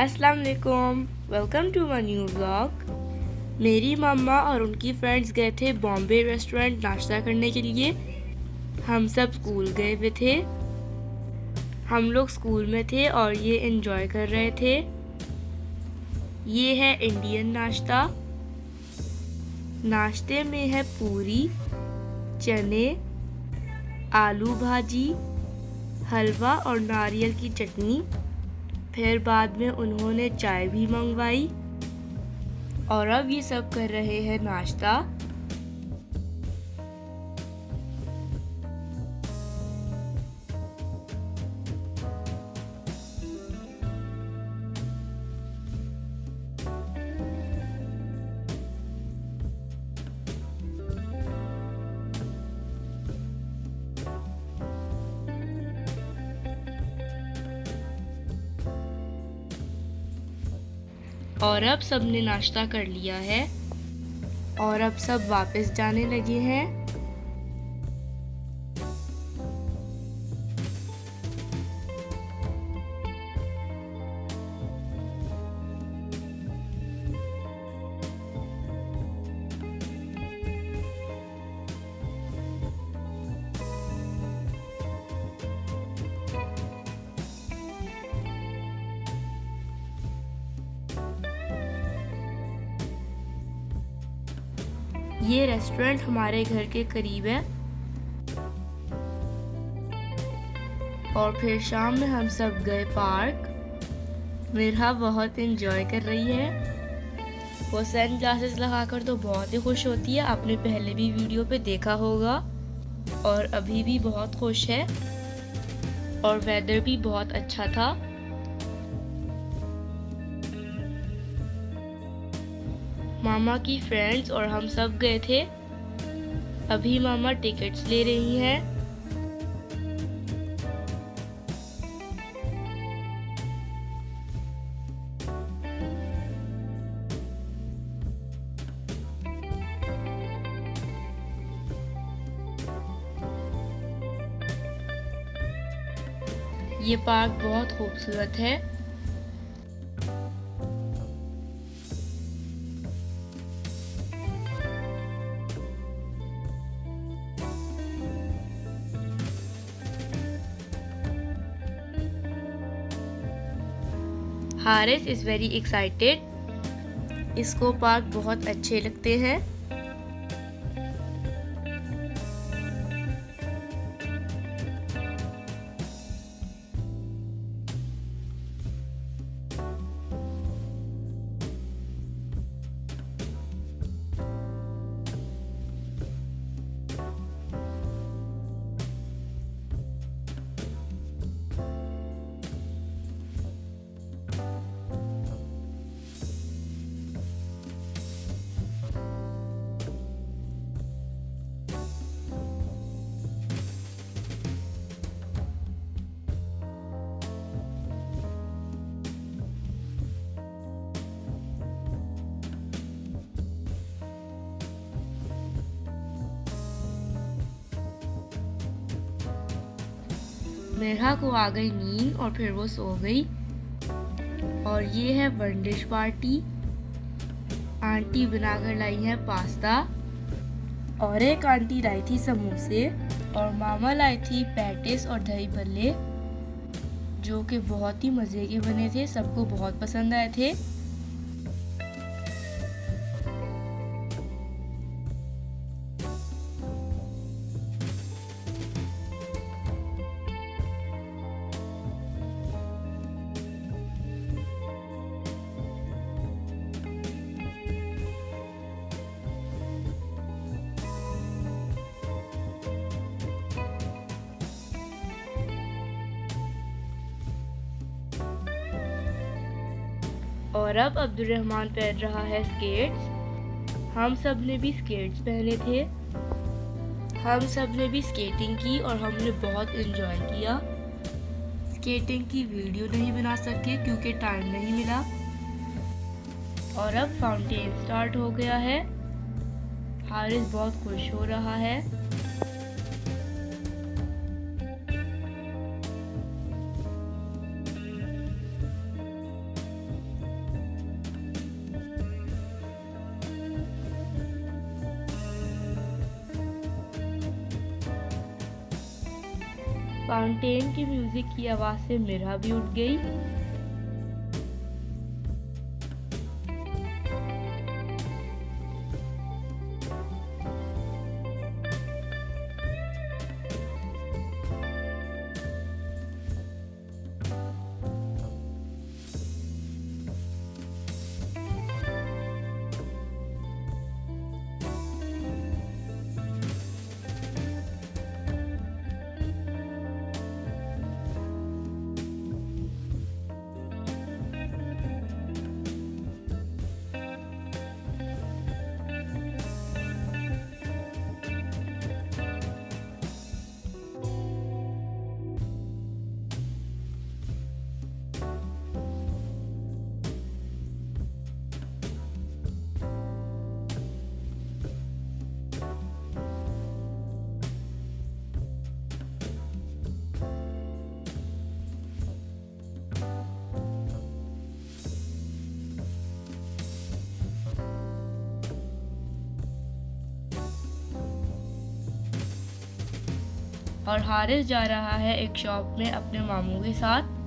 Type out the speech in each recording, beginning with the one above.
अस्सलाम वालेकुम, welcome to my new vlog. मेरी मम्मा और उनकी फ्रेंड्स गए थे बॉम्बे रेस्टोरेंट नाश्ता करने के लिए। हम सब स्कूल गए हुए थे। हम लोग स्कूल में थे और ये एंजॉय कर रहे थे। ये है इंडियन नाश्ता। नाश्ते में है पूरी, चने, आलू भाजी, हलवा और नारियल की चटनी। फिर बाद में उन्होंने चाय भी मंगवाई और अब ये सब कर रहे हैं नाश्ता। और अब सबने नाश्ता कर लिया है और अब सब वापस जाने लगे हैं। ये रेस्टोरेंट हमारे घर के करीब है। और फिर शाम में हम सब गए पार्क। मिरहा बहुत एंजॉय कर रही है। वो सन ग्लासेस लगाकर तो बहुत ही खुश होती है, आपने पहले भी वीडियो पे देखा होगा। और अभी भी बहुत खुश है और वेदर भी बहुत अच्छा था। मामा की फ्रेंड्स और हम सब गए थे। अभी मामा टिकट्स ले रही हैं। ये पार्क बहुत खूबसूरत है। Haris is very excited. इसको पार्क बहुत अच्छे लगते हैं। मेरा को आ गई नींद और फिर वो सो गई। और ये है वन डिश पार्टी। आंटी बनाकर लाई है पास्ता और एक आंटी लाई थी समोसे और मामा लाई थी पैटिस और दही भल्ले, जो कि बहुत ही मज़े के बने थे, सबको बहुत पसंद आए थे। और अब अब्दुर्रहमान पहन रहा है स्केट्स। हम सब ने भी स्केट्स पहने थे। हम सब ने भी स्केटिंग की और हमने बहुत एंजॉय किया। स्केटिंग की वीडियो नहीं बना सके क्योंकि टाइम नहीं मिला। और अब फाउंटेन स्टार्ट हो गया है। हारिस बहुत खुश हो रहा है। फाउंटेन की म्यूजिक की आवाज से मिरहा भी उठ गई। और हारिस जा रहा है एक शॉप में अपने मामू के साथ।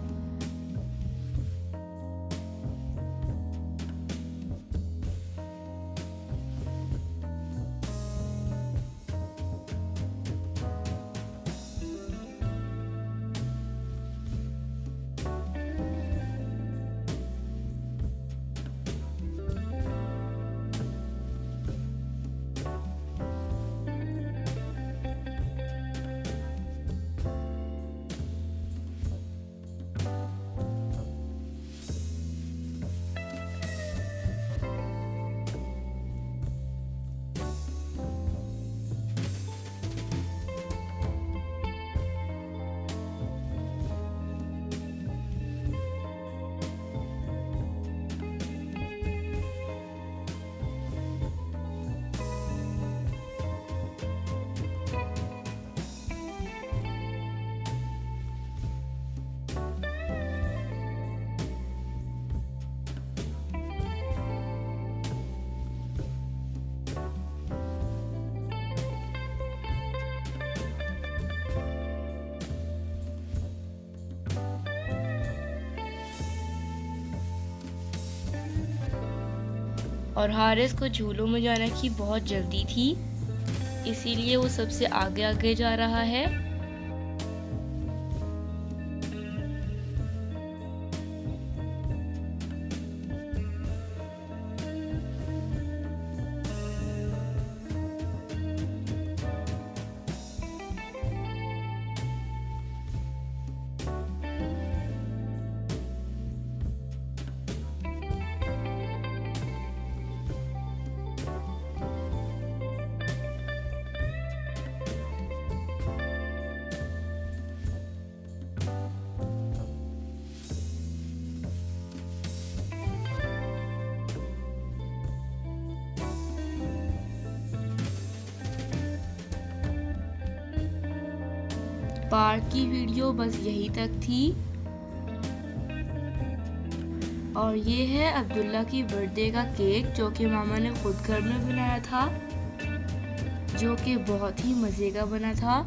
और हारिस को झूलों में जाने की बहुत जल्दी थी, इसीलिए वो सबसे आगे आगे जा रहा है। पार्क की वीडियो बस यही तक थी। और ये है अब्दुल्ला की बर्थडे का केक जो कि मामा ने खुद घर में बनाया था, जो कि बहुत ही मज़े का बना था।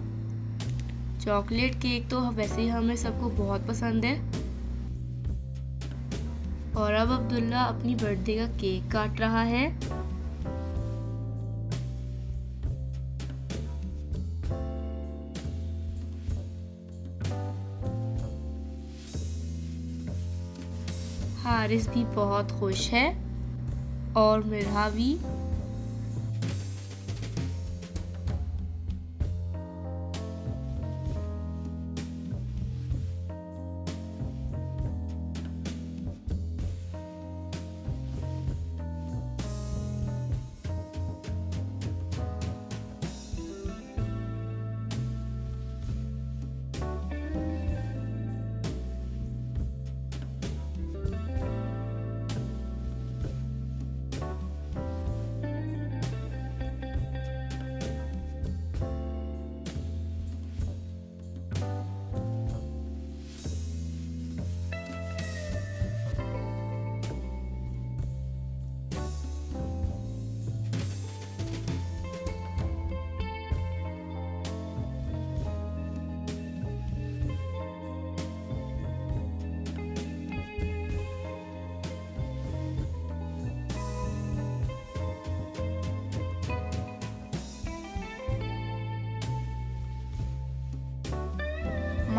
चॉकलेट केक तो वैसे ही हमें सबको बहुत पसंद है। और अब अब्दुल्ला अपनी बर्थडे का केक काट रहा है। हारिस भी बहुत खुश है और मिरहा भी।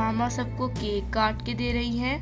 मामा सबको केक काट के दे रही हैं।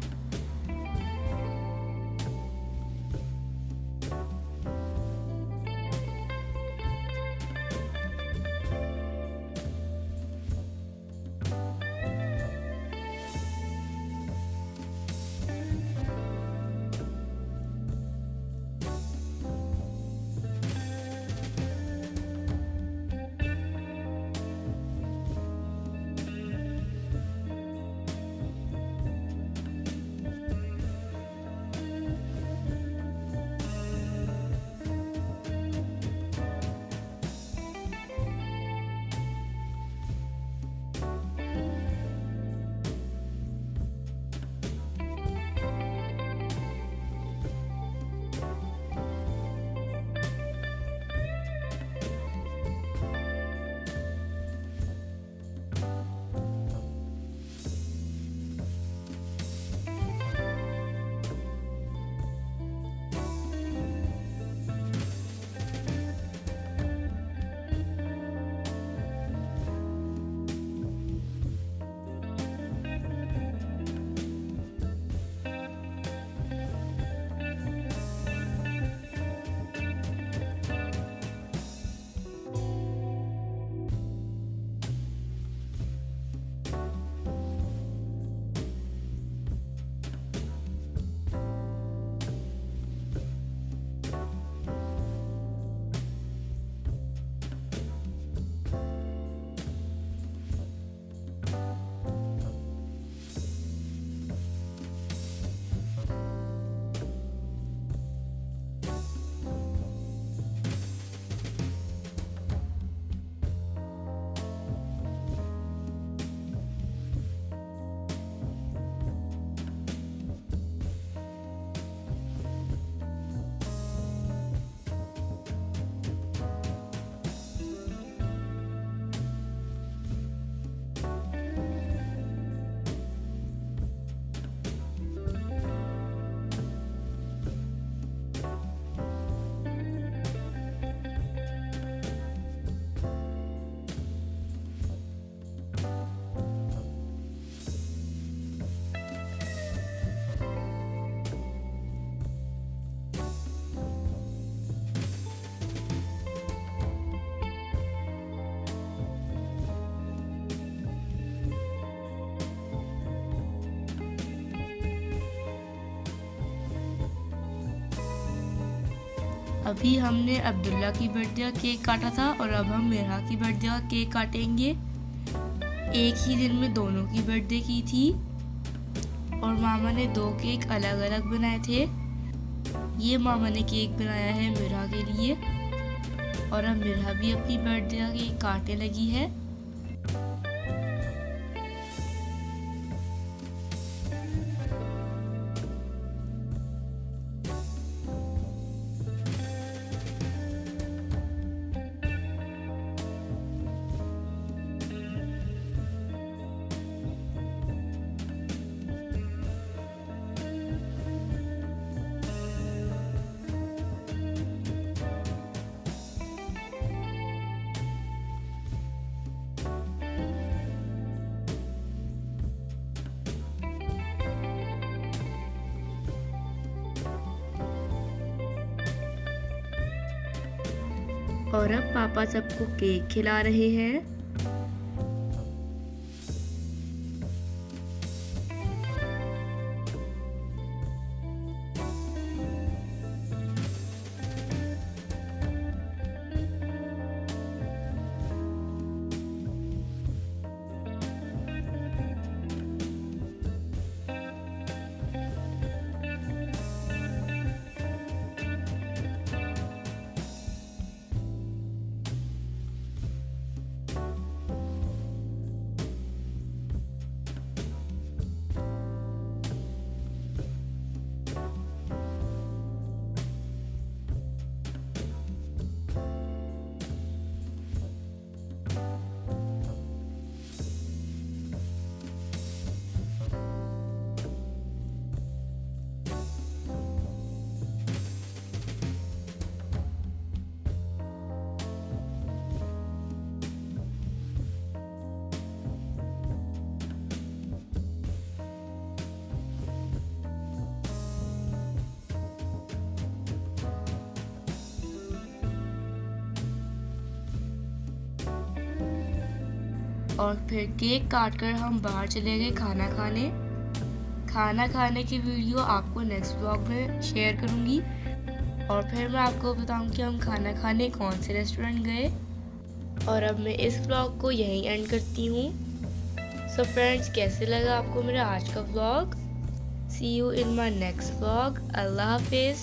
अभी हमने अब्दुल्ला की बर्थडे का केक काटा था और अब हम मिरहा की बर्थडे का केक काटेंगे। एक ही दिन में दोनों की बर्थडे की थी और मामा ने 2 केक अलग अलग बनाए थे। ये मामा ने केक बनाया है मिरहा के लिए और अब मिरहा भी अपनी बर्थडे का केक काटने लगी है। और अब पापा सबको केक खिला रहे हैं। और फिर केक काट कर हम बाहर चले गए खाना खाने। खाना खाने की वीडियो आपको नेक्स्ट व्लॉग में शेयर करूँगी और फिर मैं आपको बताऊँ कि हम खाना खाने कौन से रेस्टोरेंट गए। और अब मैं इस व्लॉग को यहीं एंड करती हूँ। सो फ्रेंड्स, कैसे लगा आपको मेरा आज का vlog? See you in my next vlog. अल्लाह हाफिज़।